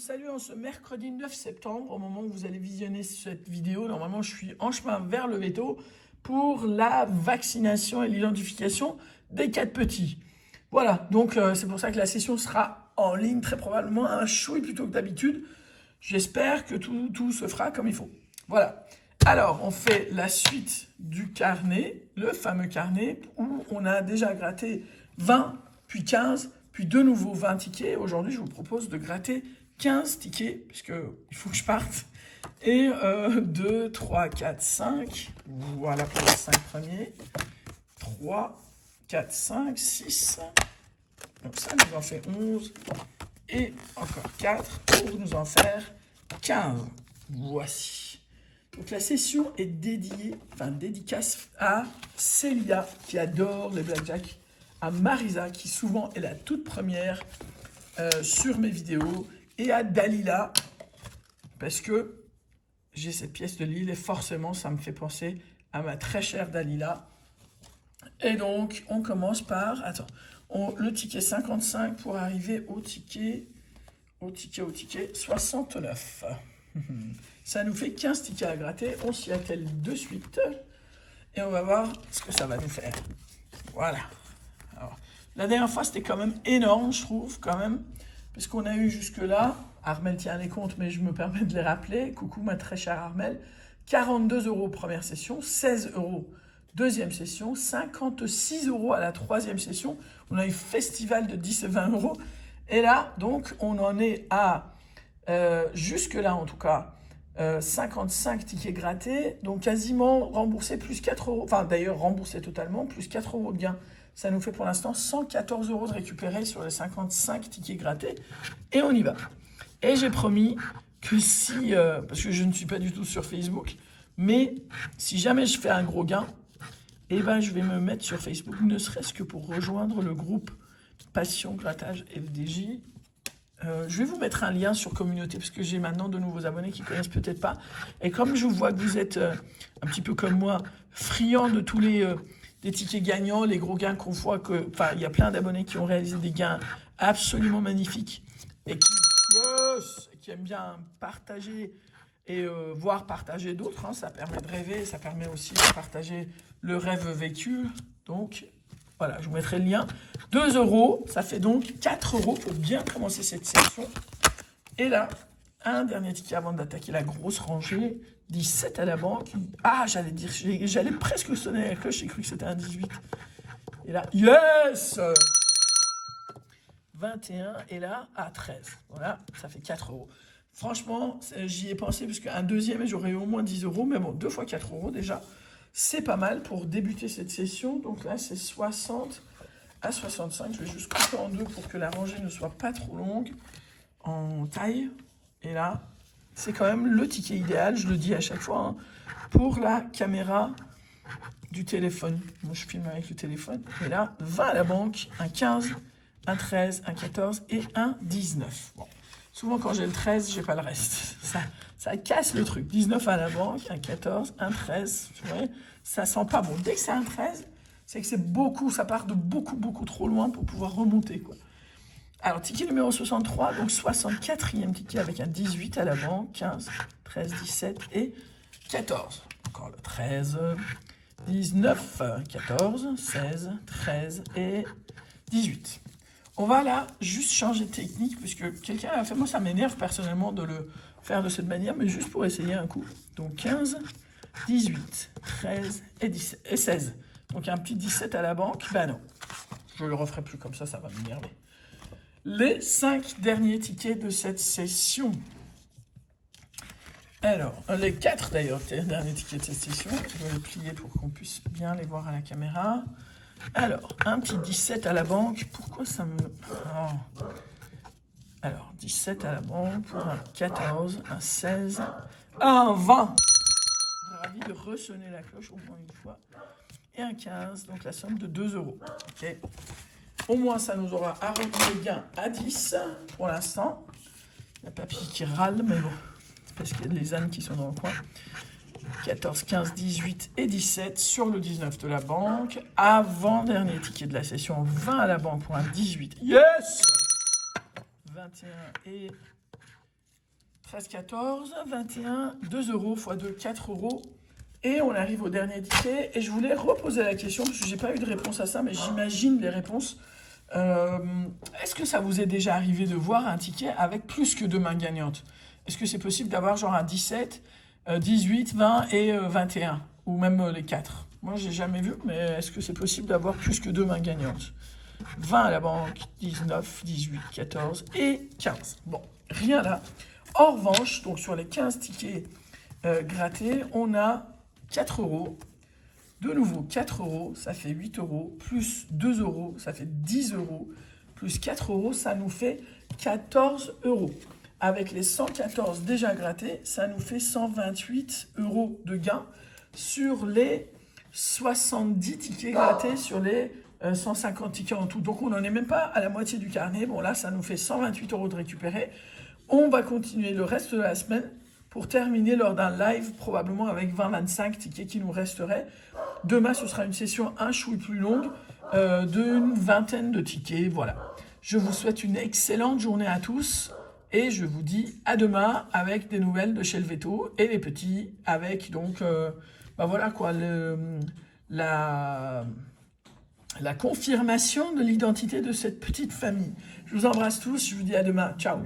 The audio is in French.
salue en ce mercredi 9 septembre, au moment où vous allez visionner cette vidéo. Normalement, je suis en chemin vers le veto pour la vaccination et l'identification des 4 petits. Voilà, donc c'est pour ça que la session sera en ligne, très probablement un chouille plutôt que d'habitude. J'espère que tout se fera comme il faut. Voilà. Alors, on fait la suite du carnet, le fameux carnet, où on a déjà gratté 20, puis 15, puis de nouveau 20 tickets. Aujourd'hui, je vous propose de gratter 15 tickets, puisqu'il faut que je parte. Et 2, 3, 4, 5. Voilà pour les 5 premiers. 3, 4, 5, 6. Donc ça nous en fait 11. Et encore 4 pour nous en faire 15. Voici. Donc la session est dédicace à Célia, qui adore les blackjack, à Marisa, qui souvent est la toute première sur mes vidéos, et à Dalila, parce que j'ai cette pièce de Lille, et forcément, ça me fait penser à ma très chère Dalila. Et donc, on commence par, le ticket 55 pour arriver au ticket 69. Ça nous fait 15 tickets à gratter, on s'y attelle de suite, et on va voir ce que ça va nous faire. Voilà. Alors, la dernière fois, c'était quand même énorme, je trouve, quand même, parce qu'on a eu jusque-là, Armel tient les comptes, mais je me permets de les rappeler, coucou ma très chère Armel, 42 € première session, 16 € deuxième session, 56 € à la troisième session, on a eu festival de 10 et 20 €, et là, donc, on en est à, jusque-là en tout cas, 55 tickets grattés, donc quasiment remboursé plus 4 €, enfin d'ailleurs remboursé totalement, plus 4 € de gain. Ça nous fait pour l'instant 114 € de récupérer sur les 55 tickets grattés, et on y va. Et j'ai promis que si, parce que je ne suis pas du tout sur Facebook, mais si jamais je fais un gros gain, eh ben je vais me mettre sur Facebook, ne serait-ce que pour rejoindre le groupe Passion Grattage FDJ. Je vais vous mettre un lien sur communauté, parce que j'ai maintenant de nouveaux abonnés qui ne connaissent peut-être pas. Et comme je vois que vous êtes un petit peu comme moi, friands de tous des tickets gagnants, les gros gains qu'on voit, il y a plein d'abonnés qui ont réalisé des gains absolument magnifiques et qui aiment bien partager et voir partager d'autres. Ça permet de rêver, ça permet aussi de partager le rêve vécu. Donc, voilà, je vous mettrai le lien. 2 €, ça fait donc 4 € pour bien commencer cette session. Et là, un dernier ticket avant d'attaquer la grosse rangée. 17 à la banque. Ah, j'allais presque sonner la cloche, j'ai cru que c'était un 18. Et là, yes 21, et là, à 13. Voilà, ça fait 4 €. Franchement, j'y ai pensé, parce qu'un deuxième, et j'aurais eu au moins 10 €, mais bon, 2 fois 4 € déjà. C'est pas mal pour débuter cette session. Donc là, c'est 60 à 65. Je vais juste couper en deux pour que la rangée ne soit pas trop longue en taille. Et là, c'est quand même le ticket idéal, je le dis à chaque fois, pour la caméra du téléphone. Moi, je filme avec le téléphone. Et là, 20 à la banque, un 15, un 13, un 14 et un 19. Bon. Souvent, quand j'ai le 13, j'ai pas le reste. Ça casse le truc. 19 à la banque, un 14, un 13. Tu vois, ça sent pas bon. Dès que c'est un 13, c'est que c'est beaucoup, ça part de beaucoup trop loin pour pouvoir remonter, quoi. Alors, ticket numéro 63, donc 64e ticket avec un 18 à la banque, 15, 13, 17 et 14. Encore le 13, 19, 14, 16, 13 et 18. On va là juste changer de technique, puisque quelqu'un a fait, moi ça m'énerve personnellement de le faire de cette manière, mais juste pour essayer un coup. Donc 15, 18, 13 et 17, et 16. Donc un petit 17 à la banque, ben non, je le referai plus comme ça va m'énerver. Les 5 derniers tickets de cette session. Alors, les 4 d'ailleurs, derniers tickets de cette session, je vais les plier pour qu'on puisse bien les voir à la caméra. Alors, un petit 17 à la banque, pourquoi ça me... Oh. Alors, 17 à la banque pour un 14, un 16, un 20. Ravi de ressonner la cloche au moins une fois. Et un 15, donc la somme de 2 €. Ok. Au moins, ça nous aura arrêté le gain à 10 pour l'instant. Il y a papy qui râle, mais bon, parce qu'il y a les ânes qui sont dans le coin. 14, 15, 18 et 17 sur le 19 de la banque. Avant-dernier ticket de la session, 20 à la banque pour un 18. Yes 21 et 13, 14, 21, 2 euros x 2, 4 euros. Et on arrive au dernier ticket. Et je voulais reposer la question, parce que je n'ai pas eu de réponse à ça, mais j'imagine les réponses. Est-ce que ça vous est déjà arrivé de voir un ticket avec plus que 2 mains gagnantes? Est-ce que c'est possible d'avoir genre un 17, 18, 20 et 21? Ou même les 4? Moi, j'ai jamais vu, mais est-ce que c'est possible d'avoir plus que 2 mains gagnantes? 20 à la banque, 19, 18, 14 et 15. Bon, rien là. En revanche, donc sur les 15 tickets grattés, on a 4 euros. De nouveau, 4 euros, ça fait 8 euros. Plus 2 euros, ça fait 10 euros. Plus 4 euros, ça nous fait 14 euros. Avec les 114 déjà grattés, ça nous fait 128 euros de gain sur les 70 tickets grattés sur les 150 tickets en tout. Donc on n'en est même pas à la moitié du carnet. Bon là, ça nous fait 128 euros de récupérer. On va continuer le reste de la semaine pour terminer lors d'un live, probablement avec 20-25 tickets qui nous resteraient. Demain, ce sera une session un chouï plus longue d'une vingtaine de tickets. Voilà. Je vous souhaite une excellente journée à tous et je vous dis à demain avec des nouvelles de chez Helveto et les petits avec donc, voilà quoi, la confirmation de l'identité de cette petite famille. Je vous embrasse tous, je vous dis à demain. Ciao.